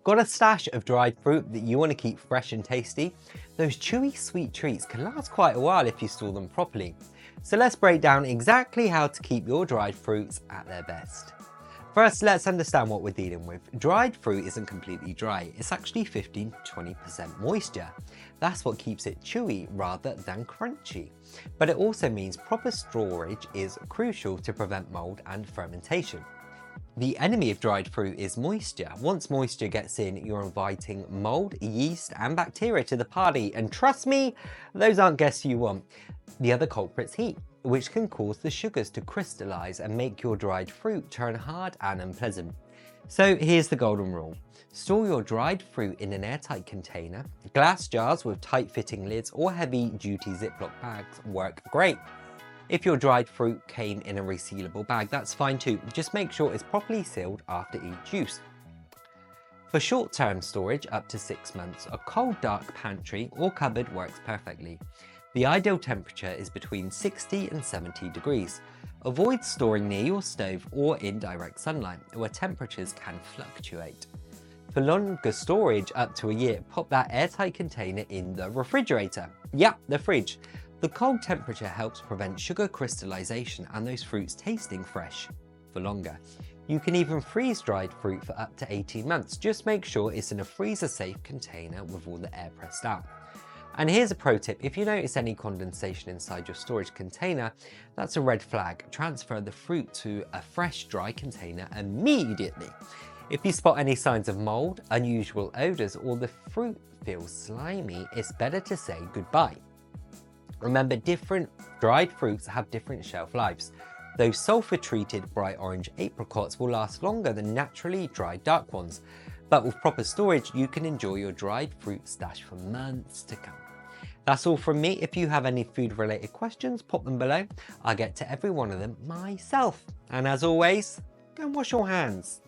Got a stash of dried fruit that you want to keep fresh and tasty? Those chewy sweet treats can last quite a while if you store them properly. So let's break down exactly how to keep your dried fruits at their best. First, let's understand what we're dealing with. Dried fruit isn't completely dry, it's actually 15 to 20% moisture. That's what keeps it chewy rather than crunchy. But it also means proper storage is crucial to prevent mold and fermentation. The enemy of dried fruit is moisture. Once moisture gets in, you're inviting mold, yeast and bacteria to the party, and trust me, those aren't guests you want. The other culprit's heat, which can cause the sugars to crystallize and make your dried fruit turn hard and unpleasant. So here's the golden rule. Store your dried fruit in an airtight container. Glass jars with tight-fitting lids or heavy-duty Ziploc bags work great. If your dried fruit came in a resealable bag, that's fine too. Just make sure it's properly sealed after each use. For short-term storage up to 6 months, a cold, dark pantry or cupboard works perfectly. The ideal temperature is between 60 and 70 degrees. Avoid storing near your stove or in direct sunlight, where temperatures can fluctuate. For longer storage up to a year, pop that airtight container in the refrigerator. Yeah, the fridge. The cold temperature helps prevent sugar crystallization and those fruits tasting fresh for longer. You can even freeze dried fruit for up to 18 months. Just make sure it's in a freezer-safe container with all the air pressed out. And here's a pro tip: if you notice any condensation inside your storage container, that's a red flag. Transfer the fruit to a fresh, dry container immediately. If you spot any signs of mold, unusual odors, or the fruit feels slimy, it's better to say goodbye. Remember, different dried fruits have different shelf lives. Those sulfur-treated bright orange apricots will last longer than naturally dried dark ones. But with proper storage, you can enjoy your dried fruit stash for months to come. That's all from me. If you have any food-related questions, pop them below. I'll get to every one of them myself. And as always, go and wash your hands.